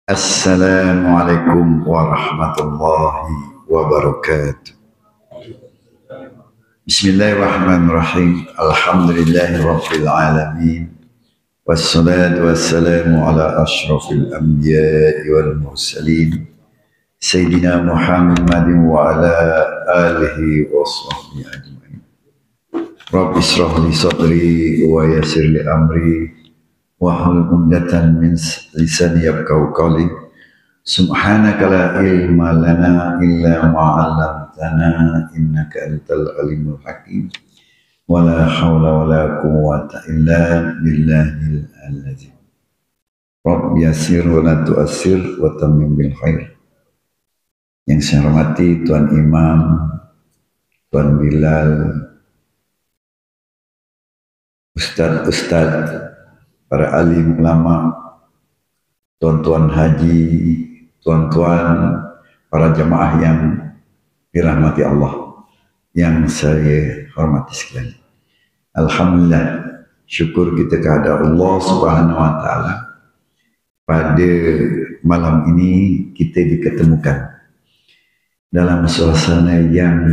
Assalamualaikum warahmatullahi wabarakatuh. Bismillahirrahmanirrahim. Alhamdulillahi rabbil alamin. Wassalatu wassalamu ala ashrafil anbiya'i wal mursalin. Sayyidina Muhammadin wa ala alihi wa sahbihi ajma'in. Rabbi israh li sadri wa yassir li amri wahlul 'uqdatam min lisani yafqahu qawli. Subhanaka la ilma lana illa ma 'allamtana innaka antal alimul hakim. Wala haula wala quwwata illa billahil azim. Rabbi yassir wa la tu'assir wa tammim bil khair. Yang saya hormati Tuan Imam, Tuan Bilal, Ustadz, para alim ulama, tuan-tuan haji, tuan-tuan, para jemaah yang dirahmati Allah, yang saya hormati sekalian. Alhamdulillah, syukur kita kepada Allah Subhanahu wa Ta'ala. Pada malam ini kita diketemukan dalam suasana yang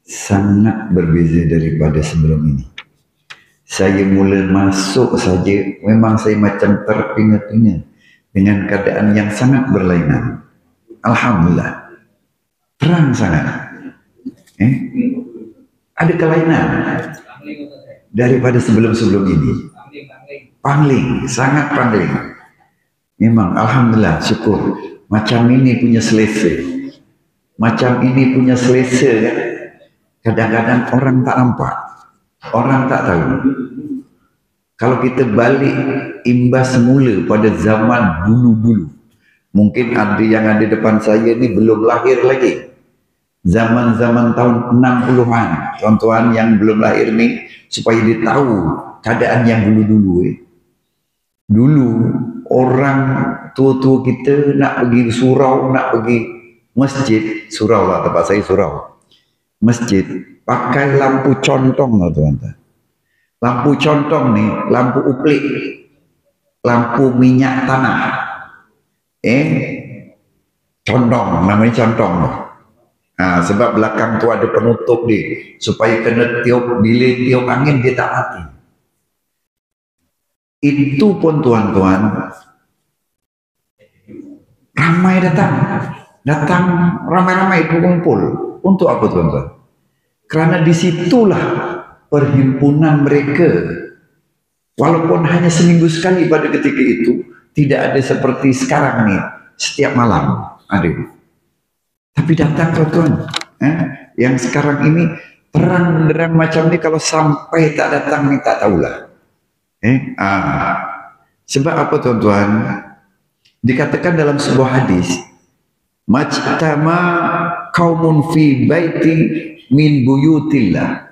sangat berbeza daripada sebelum ini. Saya mula masuk saja, memang saya macam terpinga-pinga dengan keadaan yang sangat berlainan. Alhamdulillah, terang sangat. Ada kelainan daripada sebelum-sebelum ini. Pangling, sangat pangling. Memang, alhamdulillah, syukur. Macam ini punya selesa. Macam ini punya selesa kan. Kadang-kadang orang tak nampak. Orang tak tahu. Kalau kita balik imbas semula pada zaman dulu-dulu, mungkin ada yang ada depan saya ni belum lahir lagi. Zaman-zaman tahun 60-an, tuan-tuan yang belum lahir ni, supaya dia tahu keadaan yang dulu-dulu. Dulu orang tua-tua kita nak pergi surau, nak pergi masjid, surau lah tempat saya surau. Masjid pakai lampu contong lah tuan-tuan. Lampu contong ni, lampu uplik, lampu minyak tanah. Contong, namanya contong. Sebab belakang tu ada penutup dia, supaya kena tiup, bila tiup angin dia tak mati. Itu pun tuan-tuan, ramai datang ramai-ramai berkumpul. Untuk apa tuan-tuan? Kerana disitulah perhimpunan mereka. Walaupun hanya seminggu sekali pada ketika itu, tidak ada seperti sekarang nih, setiap malam ada. Tapi datang tuan-tuan, yang sekarang ini terang-terang macam ni, kalau sampai tak datang ni tak tahulah. Sebab apa tuan-tuan? Dikatakan dalam sebuah hadis, majtama qaumun fi baiti min buyutillah.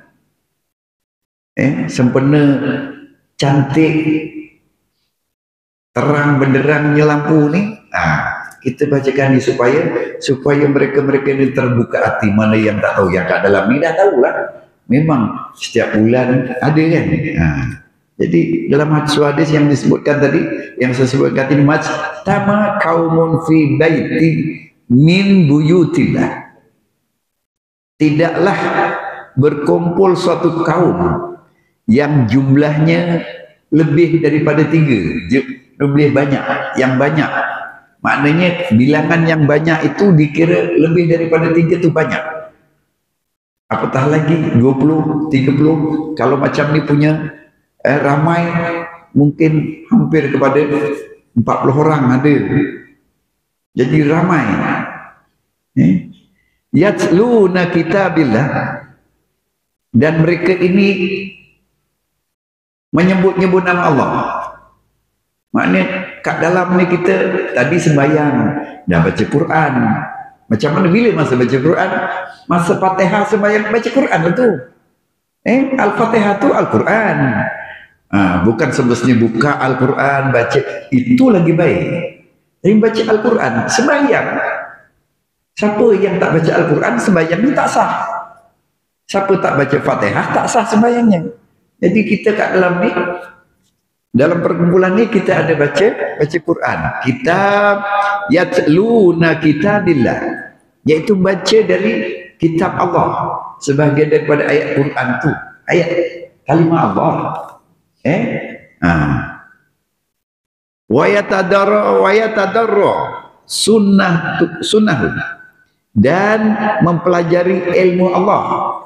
Sempena cantik terang benderangnya lampu ni, kita bacakan ni supaya mereka-mereka ni terbuka hati. Mana yang tak tahu, yang kat dalam ni dah tahulah. Memang setiap bulan ada kan. Jadi dalam hadis yang disebutkan tadi, yang saya sebutkan tadi, majtama qaumun fi baiti min buyutillah. Tidaklah berkumpul suatu kaum yang jumlahnya lebih daripada 3, lebih banyak, yang banyak. Maknanya bilangan yang banyak itu dikira lebih daripada 3 itu banyak. Apatah lagi 20, 30, kalau macam ni punya ramai, mungkin hampir kepada 40 orang ada. Jadi ramai. Yatluna kitabillah, dan mereka ini menyebut-nyebut nama Allah. Maknanya kat dalam ni kita tadi sembahyang, dah baca Quran. Macam mana bila masa baca Quran? Masa Fatihah sembahyang baca Quran tu. Al-Fatihah tu Al-Quran. Bukan semestinya buka Al-Quran baca, itu lagi baik. Tapi baca Al-Quran sembahyang. Siapa yang tak baca Al-Quran, sembahyangnya tak sah. Siapa tak baca Fatihah, tak sah sembahyangnya. Jadi kita kat dalam ni Dalam perkumpulan ini kita ada baca Quran. Kitab yatluna kitabillah, yaitu baca dari kitab Allah. Sebagian daripada ayat Quran itu ayat kalimah Allah. Wa yatadarra sunnah dan mempelajari ilmu Allah.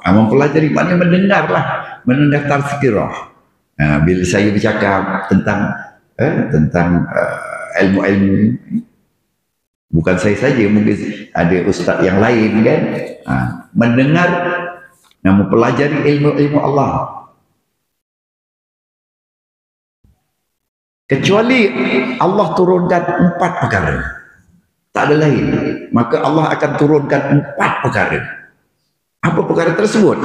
Mempelajari maknanya mendengarlah, mendengar tazkirah. Bila saya bercakap tentang ilmu-ilmu, bukan saya saja, mungkin ada ustaz yang lain kan, mendengar, mempelajari ilmu-ilmu Allah. Kecuali Allah turunkan 4 perkara, tak ada lain, maka Allah akan turunkan 4 perkara. Apa perkara tersebut?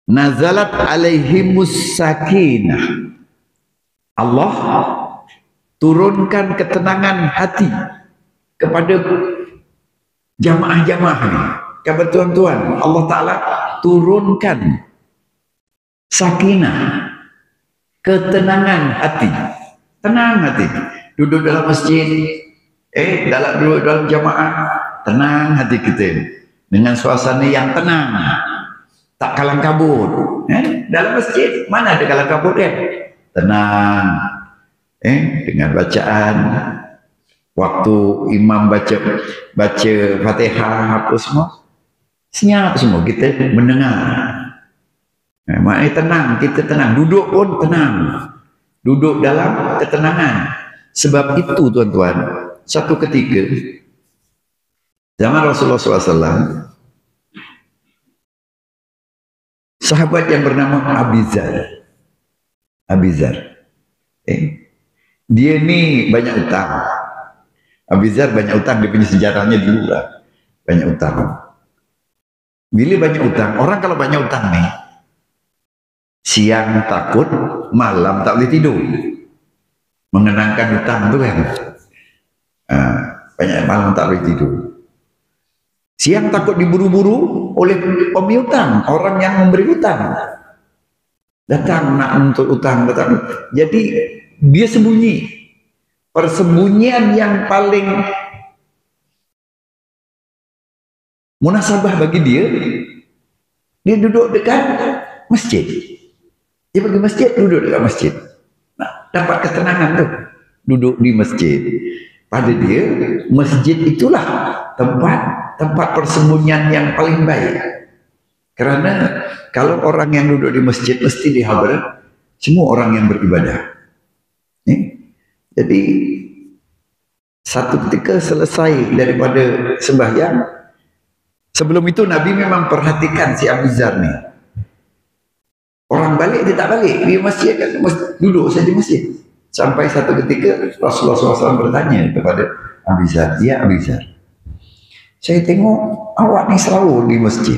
Nazalat alaihimus sakinah. Allah turunkan ketenangan hati kepada jamaah-jamaah ini, kepada tuan-tuan. Allah Ta'ala turunkan sakinah, ketenangan hati. Tenang hati. Duduk dalam masjid, duduk dalam jamaah, tenang hati kita dengan suasana yang tenang, tak kalang kabut. Dalam masjid mana ada kalang kabut kan? Tenang. Dengan bacaan, waktu imam baca Fatihah apa semua, senyap semua, kita mendengar. Maknanya tenang, kita tenang, duduk pun tenang, duduk dalam ketenangan. Sebab itu tuan-tuan, satu ketika zaman Rasulullah SAW, sahabat yang bernama Abizar, dia ni banyak utang. Abizar banyak utang, dia punya sejarahnya dulu lah, banyak utang. Bila banyak utang, orang kalau banyak utang nih, siang takut, malam tak boleh tidur, mengenangkan utang tu kan. Banyak malam tak boleh tidur. Siang takut diburu-buru oleh pemiutang, orang yang memberi utang. Datang nak untuk utang, datang. Jadi dia sembunyi. Persembunyian yang paling munasabah bagi dia duduk dekat masjid. Dia pergi masjid, duduk dekat masjid. Nah, dapat ketenangan tu, duduk di masjid. Pada dia, masjid itulah tempat persembunyian yang paling baik. Karena kalau orang yang duduk di masjid mesti dihadrat semua orang yang beribadah. Jadi satu ketika selesai daripada sembahyang, sebelum itu Nabi memang perhatikan si Abizar ni. Orang balik dia tak balik, dia masjid kan, duduk saja di masjid. Sampai satu ketika Rasulullah SAW bertanya kepada Abizar, "Ya Abizar, saya tengok awak ni selalu di masjid.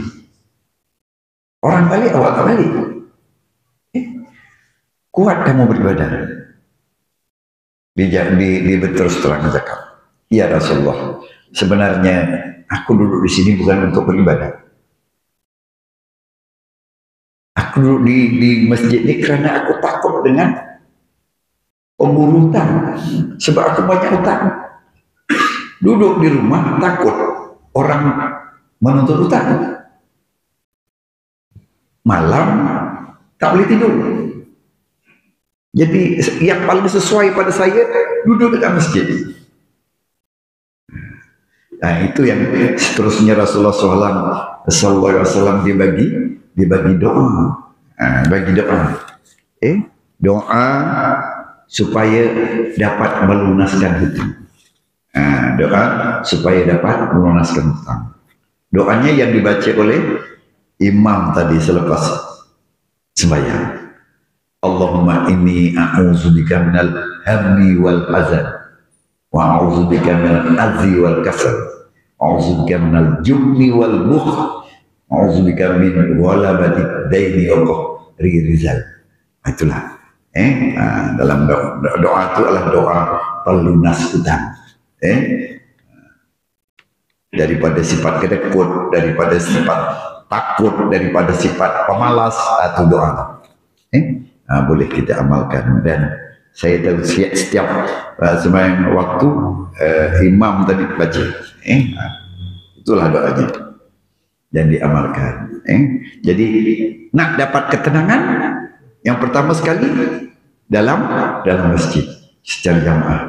Orang balik awak tak balik. Kuat kamu beribadah?" Dia berterus terang cakap, "Ya Rasulullah, sebenarnya aku duduk di sini bukan untuk beribadah. Aku duduk di masjid ini kerana aku takut dengan pemburu utang. Sebab aku banyak utang. Duduk di rumah takut orang menuntut utang. Malam tak boleh tidur. Jadi yang paling sesuai pada saya duduk dekat masjid." Nah, itu yang seterusnya Rasulullah SAW dibagi doa. Bagi doa. Doa supaya dapat melunaskan hutang. Doa supaya dapat melunaskan hutang. Doanya yang dibaca oleh imam tadi selepas sembahyang. Allahumma inni a'udzubika minal hammi wal hazan wa a'udzubika minal azzi wal kasal wa a'udzubika minal jubni wal bukhl wa a'udzubika min ghalabati daini wa qahri rizal. Itulah dalam doa itu adalah doa pelunas hutang. Daripada sifat kedekut, daripada sifat takut, daripada sifat pemalas, atau doa. boleh kita amalkan. Dan saya tahu setiap sembahyang waktu imam tadi baca, itulah doanya dan diamalkan. Jadi nak dapat ketenangan, yang pertama sekali dalam masjid secara jamaah.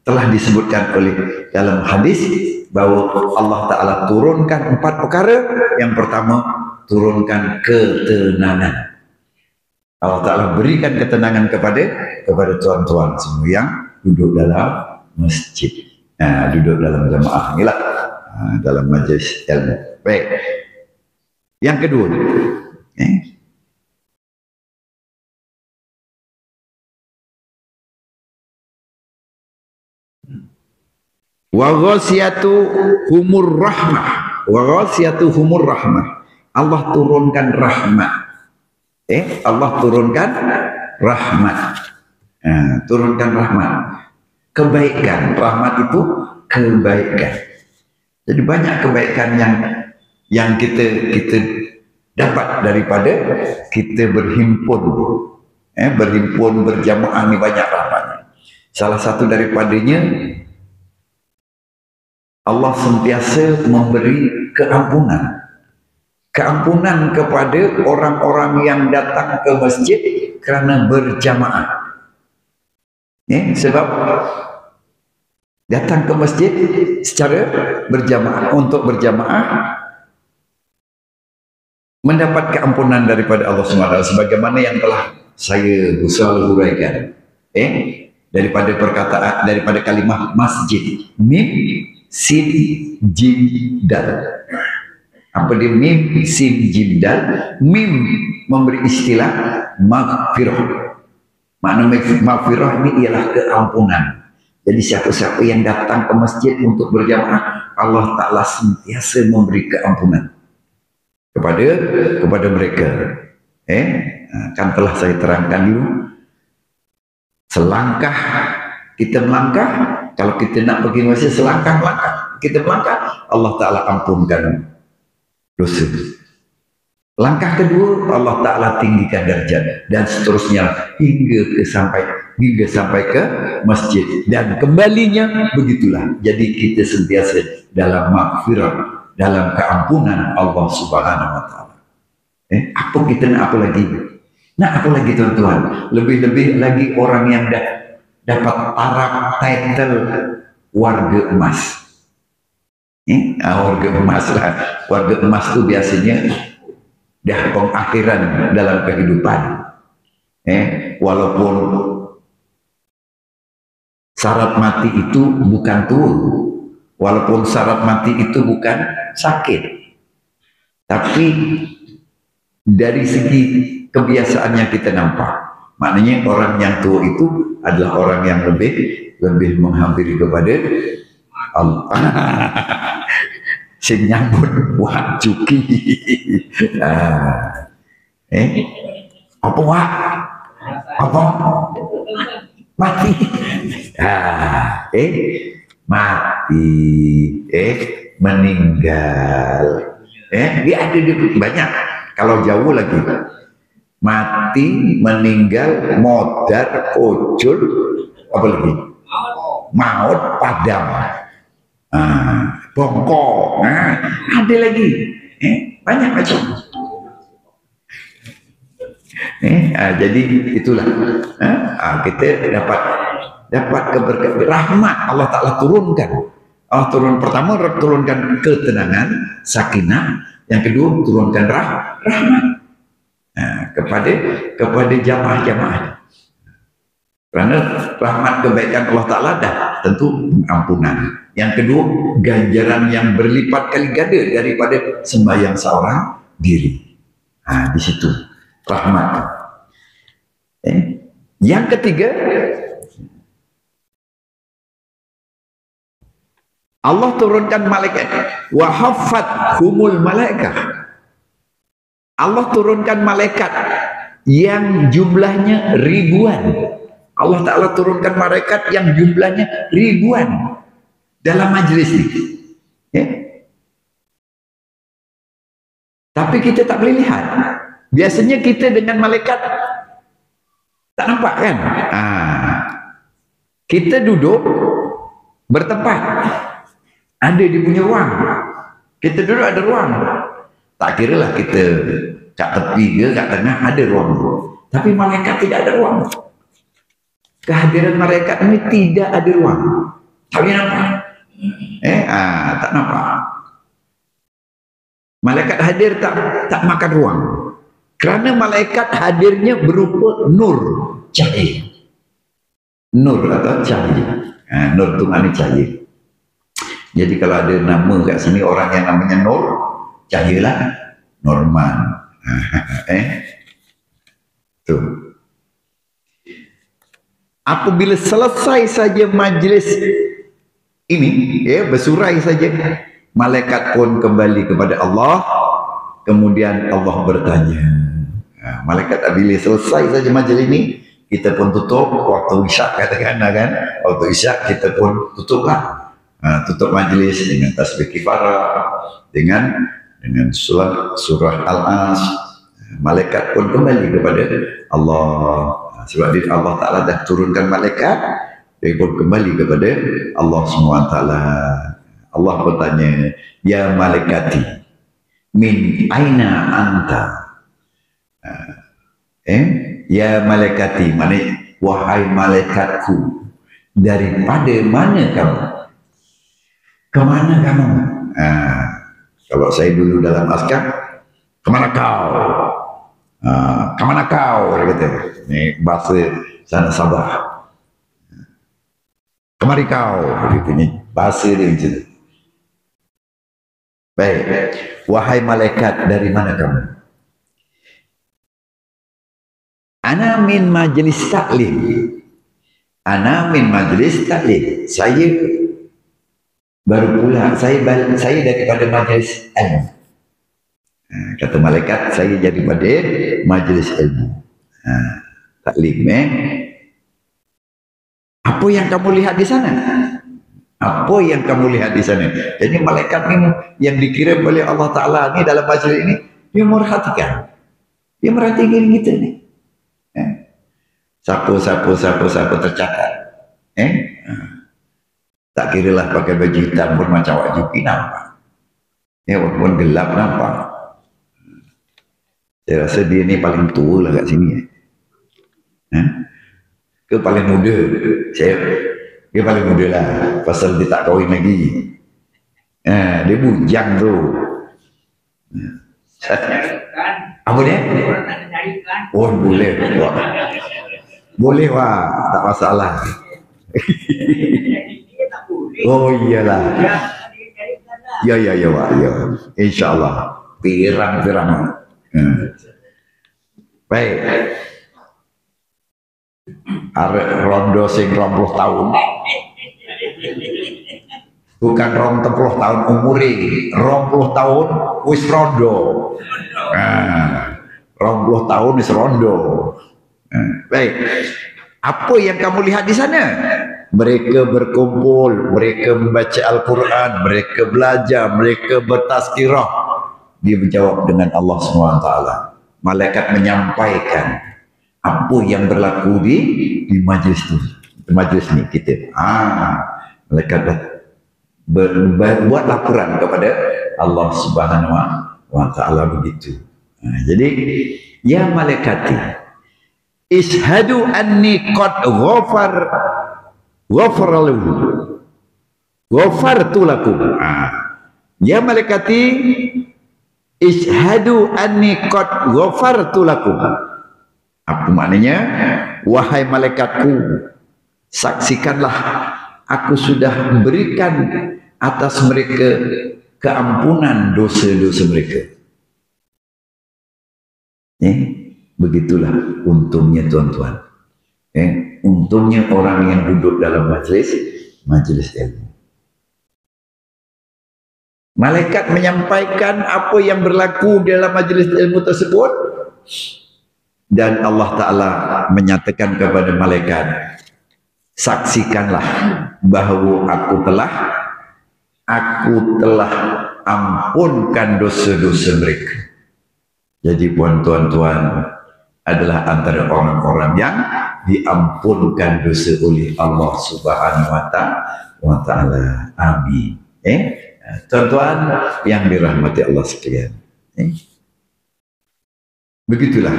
Telah disebutkan oleh dalam hadis bahwa Allah Ta'ala turunkan 4 perkara. Yang pertama, turunkan ketenangan. Allah Ta'ala berikan ketenangan kepada tuan-tuan semua yang duduk dalam masjid. Duduk dalam jamaah. Inilah dalam majlis ilmu. Baik. Yang kedua, wa ghasiyatuhumur rahmah. Wa ghasiyatuhumur rahmah. Allah turunkan rahmat. Allah turunkan rahmat. Turunkan rahmat. Kebaikan. Rahmat itu kebaikan. Jadi banyak kebaikan yang kita dapat daripada kita berhimpun. Berhimpun, berjamaah, ini banyak rahmatnya. Salah satu daripadanya, Allah sentiasa memberi keampunan. Keampunan kepada orang-orang yang datang ke masjid kerana berjamaah. Sebab datang ke masjid secara berjamaah, untuk berjamaah, mendapat keampunan daripada Allah SWT, sebagaimana yang telah saya selalu huraikan. Daripada perkataan, daripada kalimah masjid, mim sin jim dal. Apa dia mim sin jim dal? Mim memberi istilah maghfirah. Makna maghfirah ini ialah keampunan. Jadi siapa-siapa yang datang ke masjid untuk berjamaah, Allah Ta'ala sentiasa memberi keampunan kepada mereka. Kan telah saya terangkan dulu, selangkah kita melangkah, kalau kita nak pergi masjid, selangkah kita melangkah, Allah Ta'ala ampunkan dosa. Langkah kedua, Allah Ta'ala tinggikan derajat, dan seterusnya hingga sampai ke masjid, dan kembalinya begitulah. Jadi kita sentiasa dalam maghfirah, dalam keampunan Allah Subhanahu wa Ta'ala. Apa kita nak apa lagi? Nak apa lagi tuan-tuan? Lebih-lebih lagi orang yang dapat taraf title warga emas. Warga emas lah. Warga emas itu biasanya dah pengakhiran dalam kehidupan. Walaupun syarat mati itu bukan turun, walaupun syarat mati itu bukan sakit, tapi dari segi kebiasaannya kita nampak, maknanya orang yang tua itu adalah orang yang lebih menghampiri kepada Allah. Sing nyambut wak cuki. Apa wak? Apa? Mati. Mati. Meninggal. Dia ada banyak. Kalau jauh lagi, mati, meninggal, modar, ojol, apa lagi? Maut, padam. Bongkok, ada lagi, banyak macam. Jadi itulah, kita dapat keberkatan, rahmat Allah Ta'ala turunkan. Allah turunkan ketenangan, sakinah. Yang kedua, turunkan rahmat kepada jamaah-jamaah. Karena rahmat kebaikan Allah Ta'ala dah tentu ampunan. Yang kedua, ganjaran yang berlipat kali ganda daripada sembahyang seorang diri. Di situ rahmat. Yang ketiga, Allah turunkan malaikat. Wa haffathumul malaikah. Allah turunkan malaikat yang jumlahnya ribuan. Allah Ta'ala turunkan malaikat yang jumlahnya ribuan dalam majlis ini. Tapi kita tak boleh lihat. Biasanya kita dengan malaikat Tak nampak kan? Kita duduk bertempat, ada dia punya ruang. Kita duduk ada ruang. Tak kira lah kita kat tepi ke kat tengah, ada ruang. Tapi malaikat tidak ada ruang. Kehadiran malaikat ini tidak ada ruang. Tak boleh nampak. Tak nampak. Malaikat hadir tak makan ruang. Kerana malaikat hadirnya berupa nur, cahaya. Nur atau cahaya. Nur itu maknanya cahaya. Jadi kalau ada nama kat sini orang yang namanya Nur, cahayalah Norman. Tuh. Apabila selesai saja majlis ini, bersurai saja, malaikat pun kembali kepada Allah. Kemudian Allah bertanya. Malaikat bila selesai saja majlis ini, kita pun tutup. Waktu isyak katakan kan, waktu isyak kita pun tutuplah. Tutup majlis dengan tasbih kifarah, dengan surah Al-As. Malaikat pun kembali kepada Allah. Sebab Allah Ta'ala dah turunkan malaikat, dia pun kembali kepada Allah SWT. Allah bertanya, ya malaikati, min aina anta? Ya malaikati, maknanya wahai malaikatku, daripada mana kamu? Kemana kamu? Kalau saya dulu dalam askar, kemana kau? Kemana kau? Dia kata. Ini bahasa sana Sabah. Kemari kau? Ini bahasa dia macam tu. Baik. Wahai malaikat, dari mana kamu? Ana min majlis taklim. Ana min majlis taklim. Saya baru pula, saya daripada majlis ilmu. Kata malaikat, saya daripada majlis ilmu. Taklim. Apa yang kamu lihat di sana? Apa yang kamu lihat di sana? Jadi malaikat ini yang dikirim oleh Allah Ta'ala ni dalam majlis ini, dia merhatikan. Dia merhatikan kita ni. Siapa tercatat. Tak kira lah pakai baju hitam pun macam awak jupi nampak. Walaupun gelap nampak. Saya rasa dia ni paling tua lah kat sini. Ke paling muda? Dia paling muda lah. Pasal dia tak kahwin lagi. Dia bujang tu. Apa dia? Oh boleh. Boleh wah, tak masalah. Oh iyalah. Ya wah, ya. InsyaAllah. Pirang. Baik. Arek rondo sing 20 tahun. Bukan 20 tahun umure, 20 tahun wis rondo. 20 tahun wis rondo. Baik. Apa yang kamu lihat di sana? Mereka berkumpul, mereka membaca Al-Quran, mereka belajar, mereka bertazkirah. Dia menjawab dengan Allah SWT. Malaikat menyampaikan apa yang berlaku di majlis tu, majlis ni kita. Malaikat buat laporan kepada Allah Subhanahu wa Ta'ala begitu. Jadi ya malaikati, ishadu anni qad ghafartu lakum. Ya malaikati, ishadu anni qad ghafartu lakum. Apa maknanya? Wahai malaikatku, saksikanlah aku sudah memberikan atas mereka keampunan dosa-dosa mereka. Begitulah untungnya tuan-tuan. Untungnya orang yang duduk dalam majlis ilmu. Malaikat menyampaikan apa yang berlaku dalam majlis ilmu tersebut, dan Allah Ta'ala menyatakan kepada malaikat, saksikanlah bahawa aku telah ampunkan dosa-dosa mereka. Jadi tuan-tuan, adalah antara orang-orang yang diampunkan dosa oleh Allah Subhanahu wa Ta'ala. Amin. Tuan-tuan yang dirahmati Allah sekalian. Begitulah.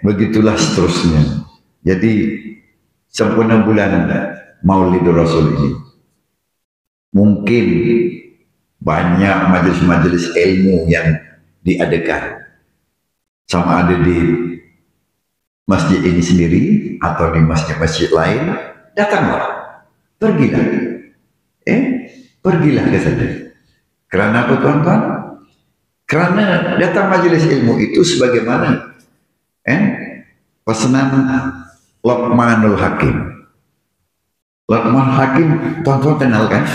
Begitulah seterusnya. Jadi sempurna bulan Maulidur Rasul ini. Mungkin banyak majelis-majelis ilmu yang diadakan. Sama ada di masjid ini sendiri atau di masjid-masjid lain, datanglah, pergilah, pergilah ke sana. Kerana apa tuan-tuan? Kerana datang majelis ilmu itu sebagaimana pesanan Luqmanul Hakim. Luqmanul Hakim, tuan-tuan kenal kan?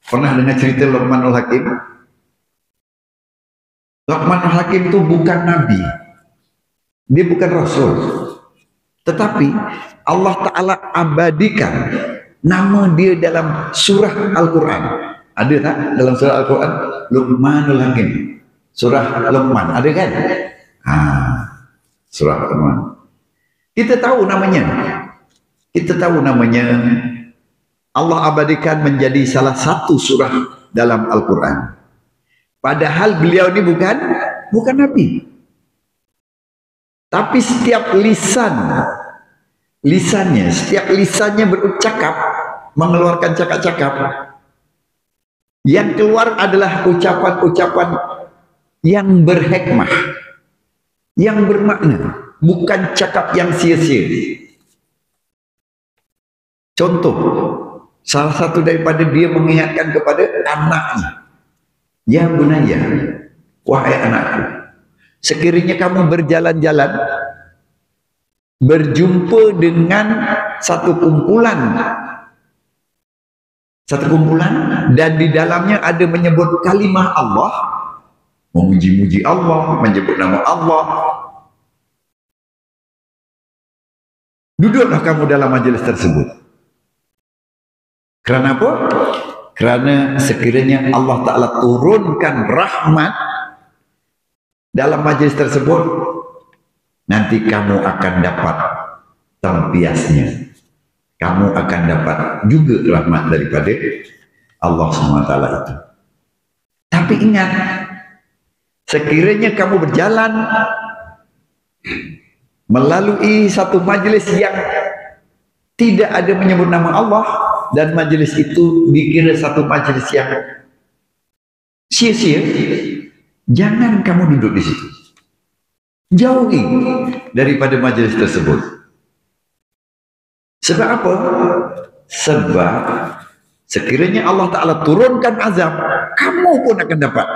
Pernah dengar cerita Luqmanul Hakim? Luqmanul Hakim itu bukan nabi, dia bukan rasul, tetapi Allah Ta'ala abadikan nama dia dalam surah Al-Quran. Ada tak dalam surah Al-Quran? Luqmanul Hakim, surah Luqman, ada kan? Surah Luqman. Kita tahu namanya, Allah abadikan menjadi salah satu surah dalam Al-Quran. Padahal beliau ini bukan nabi. Tapi setiap lisannya berucap, mengeluarkan cakap-cakap. Yang keluar adalah ucapan-ucapan yang berhikmah, yang bermakna, bukan cakap yang sia-sia. Contoh, salah satu daripada dia mengingatkan kepada anaknya. Ya bunaya, wahai anakku, sekiranya kamu berjalan-jalan, berjumpa dengan satu kumpulan, dan di dalamnya ada menyebut kalimah Allah, memuji-muji Allah, menyebut nama Allah, duduklah kamu dalam majelis tersebut. Kerana apa? Kerana sekiranya Allah Ta'ala turunkan rahmat dalam majlis tersebut, nanti kamu akan dapat tempiasnya. Kamu akan dapat juga rahmat daripada Allah SWT itu. Tapi ingat, sekiranya kamu berjalan melalui satu majlis yang tidak ada menyebut nama Allah, dan majelis itu dikira satu majelis yang sia-sia, jangan kamu duduk di situ. Jauhi daripada majelis tersebut. Sebab apa? Sebab sekiranya Allah Ta'ala turunkan azab, kamu pun akan dapat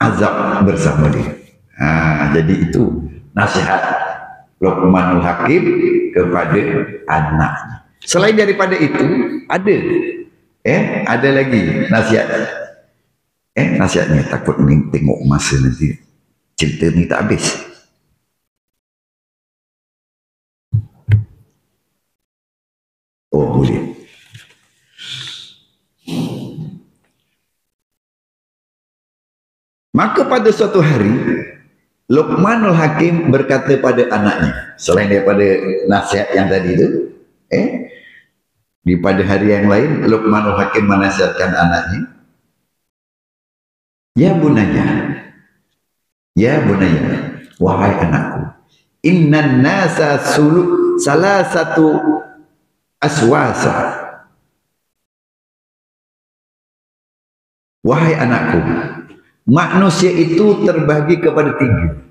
azab bersama dia. Jadi itu nasihat Luqmanul Hakim kepada anaknya. Selain daripada itu, ada lagi nasihat. Nasihatnya takut ni tengok masa nanti cerita ni tak habis. Oh, boleh. Maka pada suatu hari Luqmanul Hakim berkata pada anaknya, selain daripada nasihat yang tadi itu, di pada hari yang lain Luqmanul Hakim menasihatkan anaknya, ya bunaya, wahai anakku, innan nasa salah satu aswasa. Wahai anakku, manusia itu terbagi kepada 3.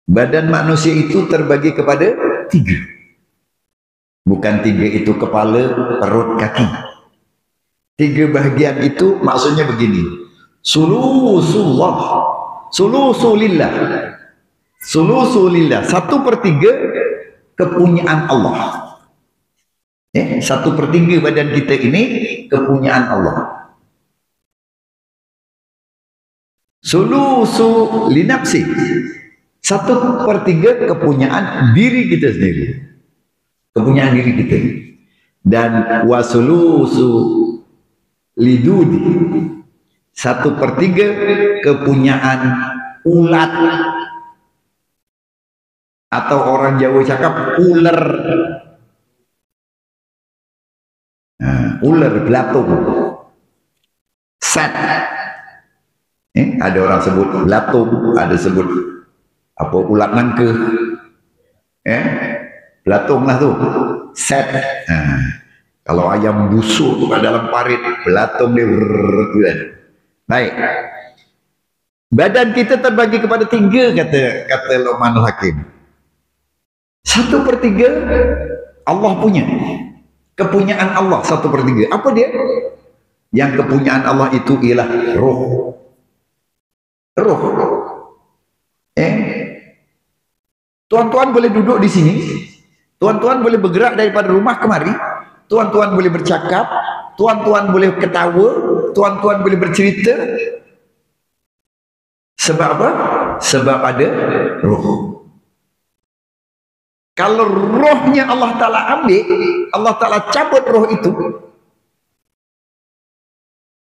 Badan manusia itu terbagi kepada 3. Bukan 3 itu kepala, perut, kaki. 3 bahagian itu maksudnya begini. Sulusulillah. 1/3 kepunyaan Allah. 1/3 badan kita ini kepunyaan Allah. Sulusu linafsi. 1/3 kepunyaan diri kita sendiri. Kepunyaan diri kita. Dan wasulusu lidudi. 1/3 kepunyaan ulat. Atau orang Jawa cakap ular. Nah, ular belatung. Set. Ada orang sebut belatung, ada sebut apa ulat nangke. Belatung lah tuh. Set. Nah, kalau ayam busuk ke dalam parit, belatung dia. Baik. Badan kita terbagi kepada 3, kata Luqmanul Hakim. 1/3 Allah punya. Kepunyaan Allah 1/3. Apa dia? Yang kepunyaan Allah itu ialah roh. Roh. Tuan-tuan boleh duduk di sini. Tuan-tuan boleh bergerak daripada rumah kemari. Tuan-tuan boleh bercakap. Tuan-tuan boleh ketawa. Tuan-tuan boleh bercerita. Sebab apa? Sebab ada roh. Kalau rohnya Allah Ta'ala ambil, Allah Ta'ala cabut roh itu,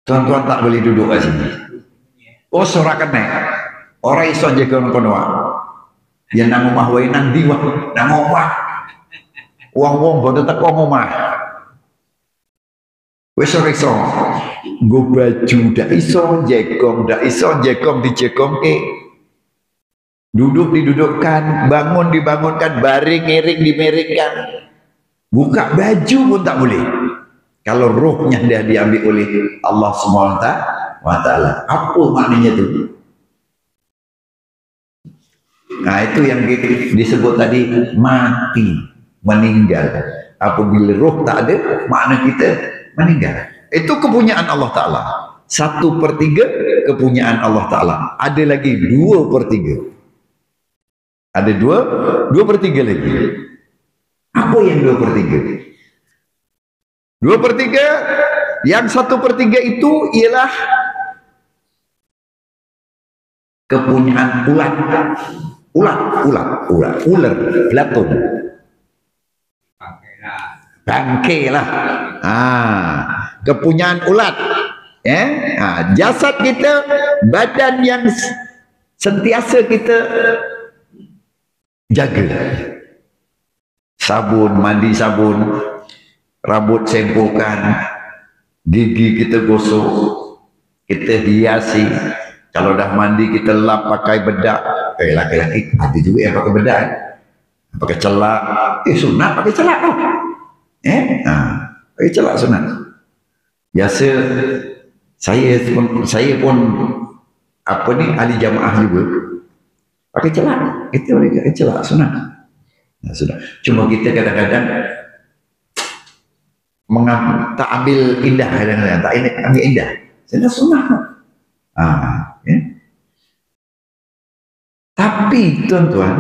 tuan-tuan tak boleh duduk kat sini. Oh, sorak kena. Orang iso jaga kono ya nang omah wae nang ndi wae, nang omah. Wong-wong boten teko omah. Wis ora iso. Nggo baju ndak iso, jegong ndak iso, jegong dijegongke. Duduk didudukkan, bangun dibangunkan, baring ngiring dimeringkan. Buka baju pun tak boleh. Kalau rohnya dah diambil oleh Allah SWT. Apa maknanya itu? Nah, itu yang disebut tadi mati, meninggal. Apabila roh tak ada, makna kita meninggal. Itu kepunyaan Allah Ta'ala. 1/3 kepunyaan Allah Ta'ala. Ada lagi 2/3. Ada 2/3 lagi. Apa yang 2/3? 2/3, yang 1/3 itu ialah kepunyaan ular, belatung. Bangke lah. Kepunyaan ulat. Jasad kita, badan yang sentiasa kita jaga. Sabun, mandi sabun, rambut sempokan, gigi kita gosok, kita hiasi. Kalau dah mandi kita lap pakai bedak. Laki-laki ada juga yang pakai bedak. Pakai celak. Sunat pakai celak tau. Pakai celak sunat. Biasa saya pun apa ni ahli jamaah juga. Pakai celak, kita boleh pakai celak sunat. Nah, sudah. Cuma kita kadang-kadang tak ambil indah, kadang-kadang tak ambil indah. Saya sunat. Ya. Tapi tuan-tuan,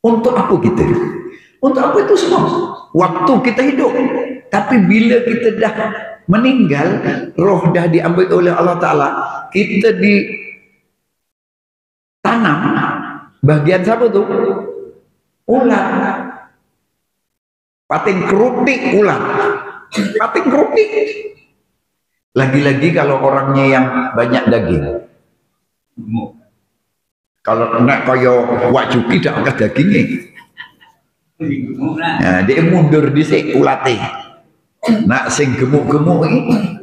untuk apa kita? Untuk apa itu semua? Waktu kita hidup. Tapi bila kita dah meninggal, roh dah diambil oleh Allah Ta'ala, kita ditanam. Bagian siapa tu? Ular. Pating kerutik ular. Pating kerutik. Lagi-lagi kalau orangnya yang banyak daging. Kalau nak kaya wak cuki tak makan dagingnya. Nah, dia mundur disik ulate. Nak sing gemuk-gemuk ini,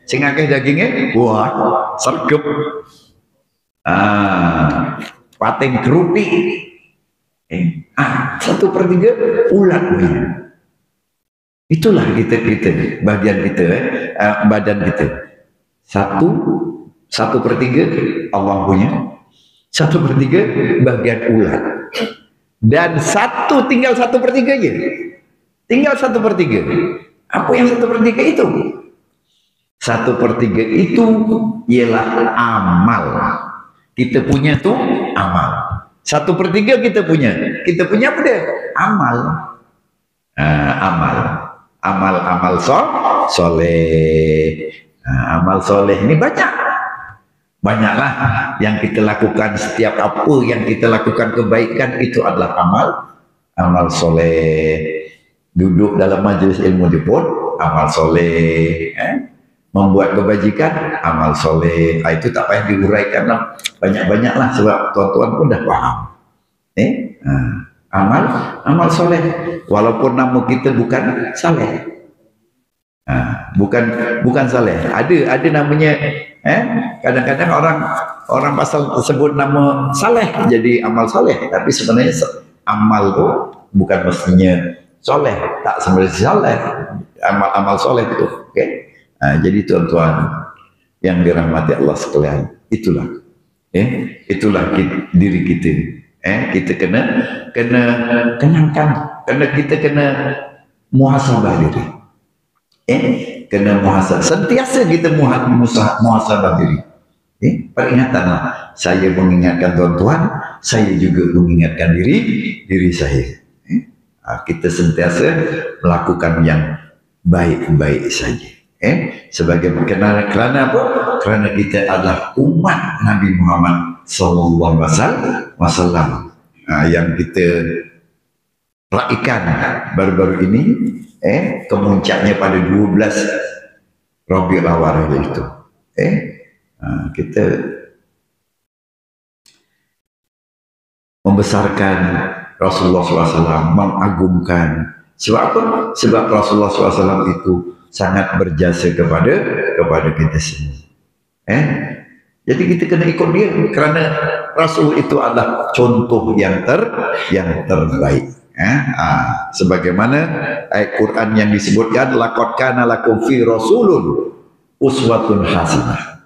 sing akeh dagingnya, wah, sergep. Pating kerutik. 1/3 ulat punya. Itulah kita badan kita, badan kita. 1/3 Allah punya, 1/3 bagian ulat. Dan tinggal 1/3 aja. Tinggal 1/3. Apa yang 1/3 itu? 1/3 itu ialah amal. Kita punya tuh amal. 1/3 kita punya. Kita punya apa dia? Amal. Amal soleh. Amal soleh ini banyaklah yang kita lakukan. Setiap apa yang kita lakukan kebaikan itu adalah amal soleh. Duduk dalam majelis ilmu pun amal soleh. Membuat kebajikan amal soleh. Itu tak payah diuraikan lah. Banyak-banyaklah sebab tuan-tuan pun dah paham. Amal soleh, walaupun nama kita bukan saleh. Bukan saleh. Ada namanya. Kadang-kadang orang pasal sebut nama saleh jadi amal soleh, tapi sebenarnya amal itu bukan mestinya soleh, tak sebenarnya saleh. Amal soleh itu. Jadi tuan-tuan yang dirahmati Allah sekalian, itulah diri kita. Kita kena kenangkan, kita kena muhasabah diri. Kena muhasabah, sentiasa kita muhasabah diri. Peringatanlah, saya mengingatkan tuan-tuan, saya juga mengingatkan diri saya. Kita sentiasa melakukan yang baik-baik saja. Kerana apa? Kerana kita adalah umat Nabi Muhammad sallallahu alaihi wasallam yang kita raikan baru-baru ini, kemuncaknya pada 12 Rabiul Awal itu. Kita membesarkan Rasulullah SAW, mengagungkan. Sebab apa? Sebab Rasulullah SAW itu sangat berjasa kepada kita semua. Jadi kita kena ikut dia kerana Rasul itu adalah contoh yang terbaik. Sebagaimana ayat Quran yang disebutkan, laqad kana lakum fi rasulun uswatun hasanah.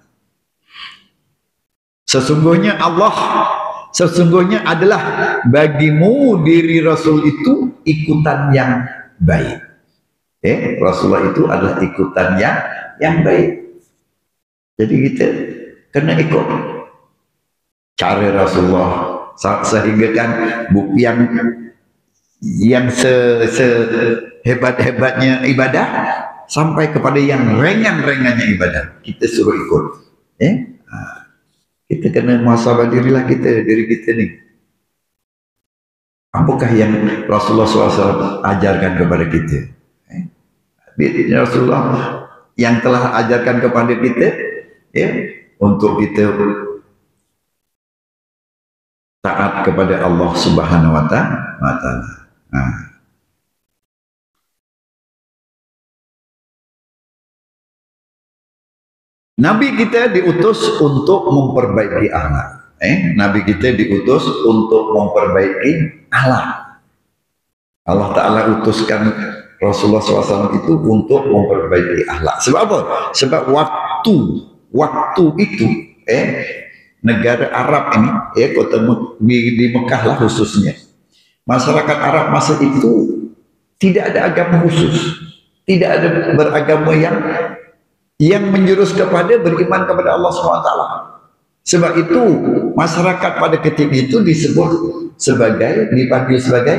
Sesungguhnya adalah bagimu diri Rasul itu ikutan yang baik. Rasulullah itu adalah ikutan yang baik. Jadi kita kena ikut cara Rasulullah, sehingga kan yang sehebat-hebatnya ibadah sampai kepada yang ringan-ringannya ibadah kita suruh ikut. Kita kena muhasabah diri kita ni. Apakah yang Rasulullah SAW ajarkan kepada kita? Rasulullah yang telah ajarkan kepada kita, untuk kita taat kepada Allah Subhanahu wa Ta'ala. Nabi kita diutus untuk memperbaiki akhlak. Nabi kita diutus untuk memperbaiki akhlak. Allah Ta'ala utuskan Rasulullah SAW itu untuk memperbaiki akhlak. Sebab apa? Sebab waktu itu negara Arab ini, kota di Mekah lah khususnya, masyarakat Arab masa itu tidak ada agama khusus, tidak ada beragama yang menjurus kepada beriman kepada Allah SWT. Sebab itu masyarakat pada ketika itu dipanggil sebagai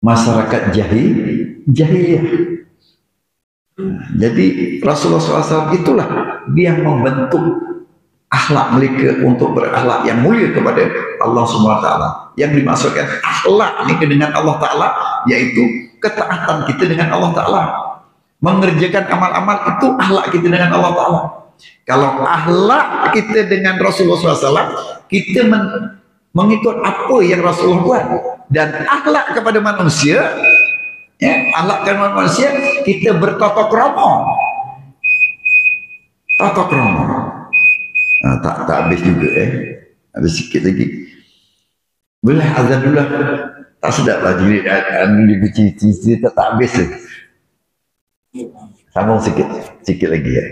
masyarakat jahiliyah. Jadi Rasulullah SAW itulah dia yang membentuk akhlak mereka untuk berakhlak yang mulia kepada Allah SWT. Yang dimaksudkan akhlak ini dengan Allah Ta'ala, yaitu ketaatan kita dengan Allah Ta'ala. Mengerjakan amal-amal itu akhlak kita dengan Allah Ta'ala. Kalau akhlak kita dengan Rasulullah SAW, kita mengikut apa yang Rasulullah buat. Dan akhlak kepada manusia, akhlak kepada manusia, kita bertata krama. Tata krama. Tak habis juga, habis sikit lagi. Boleh azan dulu. Tak sedap lah jadi dibuci-buci tak habis. Sambung sikit lagi ya.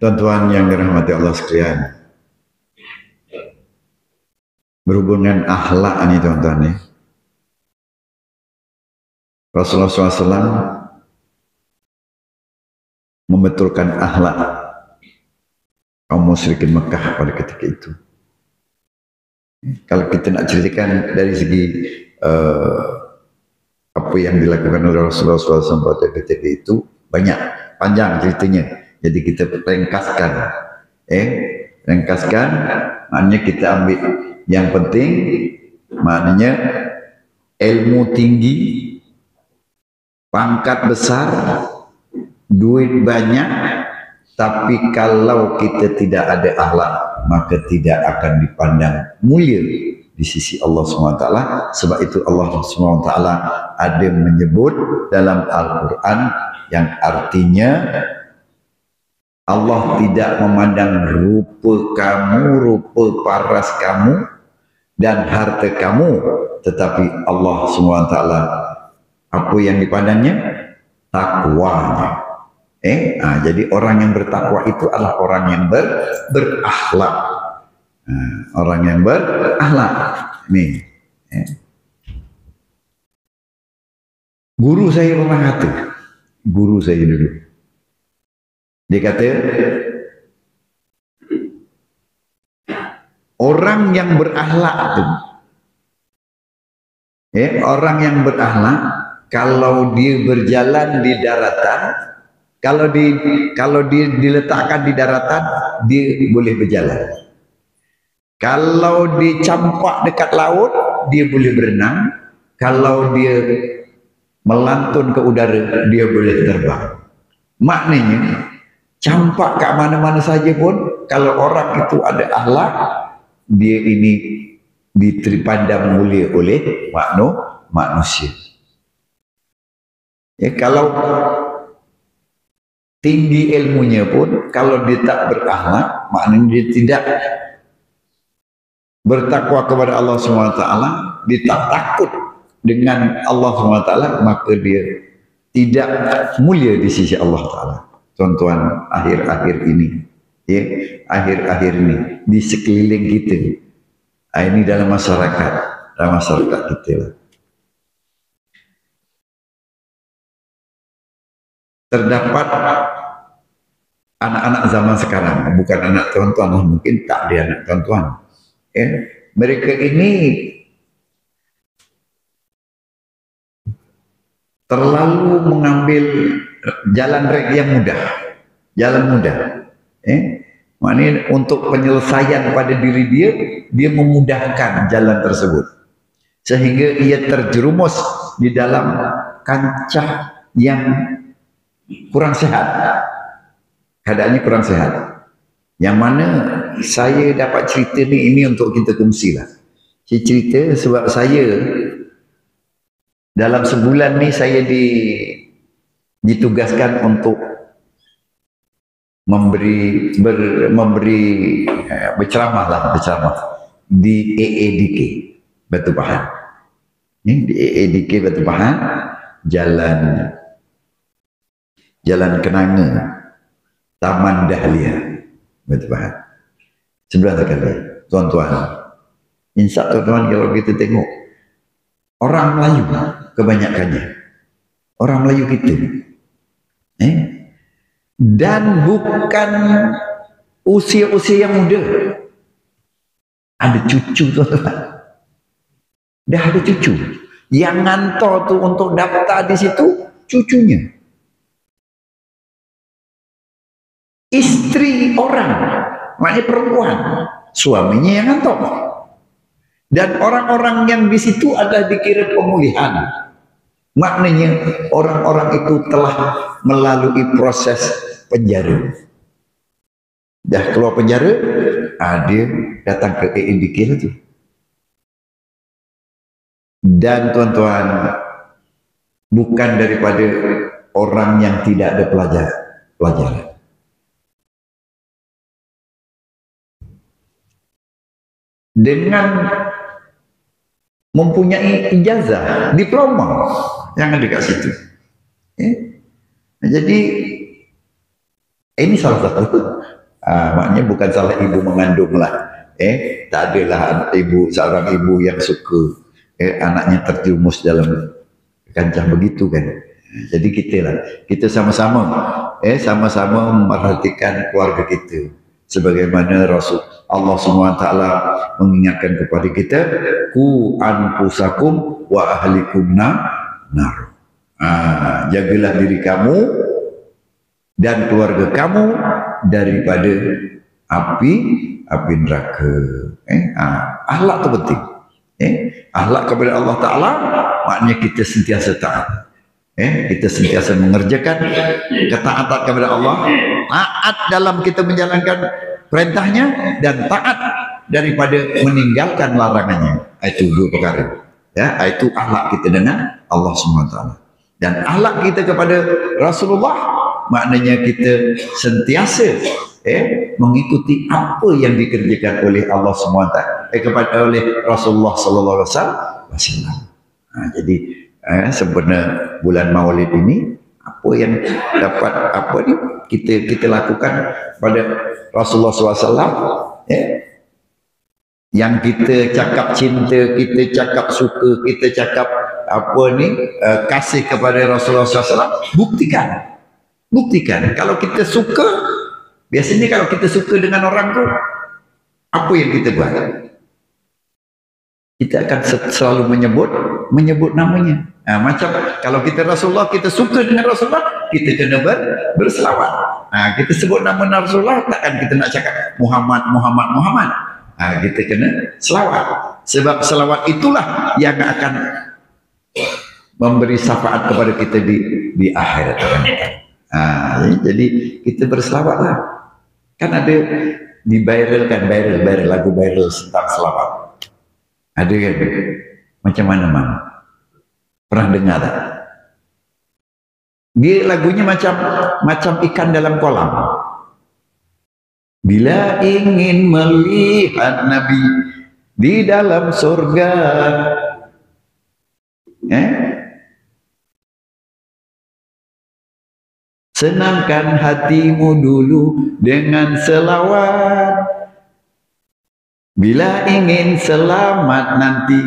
Tuan-tuan yang dirahmati Allah sekalian, berhubungan akhlak ni tuan-tuan ni, Rasulullah SAW membetulkan akhlak kaum musyrikin Mekah pada ketika itu. Kalau kita nak ceritakan dari segi apa yang dilakukan oleh Rasulullah SAW pada ketika itu, banyak, panjang ceritanya. Jadi kita ringkaskan, maknanya kita ambil yang penting, maknanya ilmu tinggi, pangkat besar, duit banyak, Tapi kalau kita tidak ada akhlak, maka tidak akan dipandang mulia di sisi Allah SWT. Sebab itu Allah SWT ada menyebut dalam Al-Quran yang artinya Allah tidak memandang rupa kamu, rupa paras kamu dan harta kamu, tetapi Allah SWT apa yang dipandangnya? Takwanya. Jadi orang yang bertakwa itu adalah orang yang berakhlak. Orang yang berakhlak. Nih. Guru saya pernah kata, guru saya dulu. Dia kata, orang yang berakhlak itu, orang yang berakhlak, kalau dia berjalan di daratan, kalau dia diletakkan di daratan, dia boleh berjalan. Kalau dicampak dekat laut, dia boleh berenang. Kalau dia melantun ke udara, dia boleh terbang. Maknanya, campak ke mana-mana saja pun, kalau orang itu ada akhlak, dia ini dipandang mulia oleh manusia. Kalau tinggi ilmunya pun, kalau dia tak berakhlak, maknanya dia tidak bertakwa kepada Allah SWT, dia tak takut dengan Allah SWT, maka dia tidak mulia di sisi Allah Ta'ala. Tuan-tuan, akhir-akhir ini, akhir-akhir ini di sekeliling kita, ini dalam masyarakat kita lah. Terdapat anak-anak zaman sekarang, bukan anak tuan-tuan, mungkin tak ada anak tuan-tuan. Mereka ini terlalu mengambil jalan yang mudah, maknanya untuk penyelesaian pada diri dia memudahkan jalan tersebut, sehingga ia terjerumus di dalam kancah yang kurang sehat, keadaannya kurang sehat. Yang mana saya dapat cerita ini untuk kita kongsi lah. Saya cerita sebab saya dalam sebulan ni saya ditugaskan untuk berceramah di AADK Batu Pahat. Di AADK Batu Pahat, Jalan Kenanga, Taman Dahlia, Batu Pahat. Sebelah sekali, tuan-tuan. Insya tuan-tuan, kalau kita tengok orang Melayu kebanyakannya, orang Melayu kita, dan bukan usia-usia yang muda, ada cucu tuan-tuan, dah ada cucu, yang ngantor tu untuk daftar di situ cucunya, istri orang, maknanya perempuan, suaminya yang ngantor. Dan orang-orang yang di situ adalah dikira pemulihan. Maknanya orang-orang itu telah melalui proses penjara. Dah keluar penjara, dia datang ke AADK itu. Dan tuan-tuan, bukan daripada orang yang tidak ada pelajaran. Dengan mempunyai ijazah, diploma yang ada kat situ. Jadi ini salah satu, maknanya bukan salah ibu mengandung lah. Tak adalah seorang ibu yang suka anaknya terjerumus dalam kancah begitu kan. Jadi kita sama-sama sama-sama memperhatikan keluarga kita. Sebagaimana Rasul Allah SWT mengingatkan kepada kita, ku anfusakum wa ahlikum nar. Jagalah diri kamu dan keluarga kamu daripada api neraka. Akhlak itu penting. Akhlak kepada Allah Ta'ala maknanya kita sentiasa taat. Kita sentiasa mengerjakan ketaatan kepada Allah, taat dalam kita menjalankan perintahnya dan taat daripada meninggalkan larangannya. Itu dua perkara. Ya, itu akhlak kita dengan Allah SWT. Dan akhlak kita kepada Rasulullah maknanya kita sentiasa mengikuti apa yang dikerjakan oleh Allah SWT kepada oleh Rasulullah sallallahu alaihi wasallam. Jadi sempena bulan Maulid ini apa yang dapat kita lakukan pada Rasulullah SAW, yang kita cakap cinta, kita cakap suka, kita cakap kasih kepada Rasulullah SAW, buktikan kalau kita suka. Biasanya kalau kita suka dengan orang tu, apa yang kita buat? Kita akan selalu menyebut namanya. Macam kalau kita Rasulullah, kita suka dengan Rasulullah, kita kena berselawat. Kita sebut nama Rasulullah, takkan kita nak cakap Muhammad. Kita kena selawat. Sebab selawat itulah yang akan memberi syafaat kepada kita di akhirat. Jadi kita berselawatlah. Kan ada viral lagu viral tentang selawat. Ada kan? Macam mana man? Pernah dengar tak? Dia lagunya macam ikan dalam kolam. Bila ingin melihat Nabi di dalam surga, senangkan hatimu dulu dengan selawat. Bila ingin selamat nanti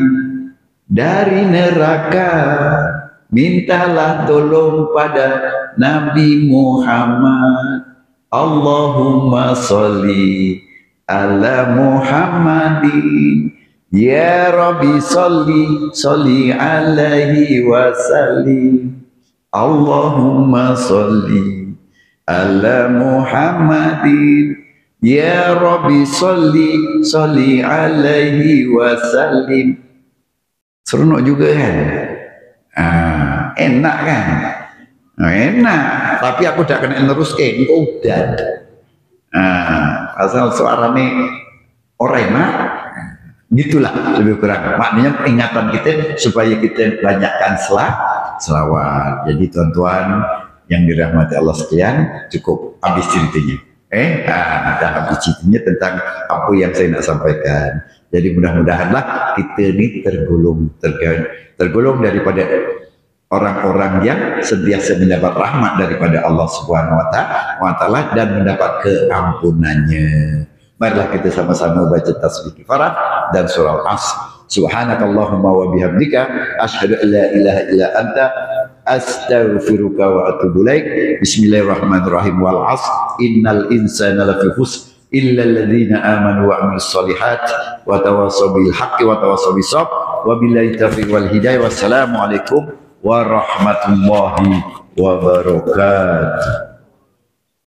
dari neraka, mintalah tolong pada Nabi Muhammad. Allahumma sholli ala Muhammadin. Ya Rabbi sholli alaihi wasallim. Allahumma sholli ala Muhammadin. Ya Rabbi sholli alaihi wasallim. Seronok juga kan? Enak kan? Enak. Tapi aku tak kena neruskan. Kau udah. Asal suara ni orang enak. Gitulah lebih kurang. Maknanya ingatan kita supaya kita banyakkan selawat. Jadi tuan-tuan yang dirahmati Allah sekalian, cukup habis ceritanya. Dah habis ceritanya tentang apa yang saya nak sampaikan. Jadi mudah-mudahanlah kita ni tergolong daripada orang-orang yang sentiasa mendapat rahmat daripada Allah Subhanahu wa taala dan mendapat keampunannya. Marilah kita sama-sama baca tasbih kifarah dan surah Al-Asr. Subhanakallahumma wa bihamdika asyhadu an la ilaha illa anta astaghfiruka wa atubu ilaik. Bismillahirrahmanirrahim. Wal 'asr innal insana lafi khusr illa alladziina aamanu wa 'amilus shalihat wa tawassaw bil haqqi wa tawassaw bis sabr wa billahi taufiq wal hidayah. Wassalamu alaikum warahmatullahi wabarakatuh.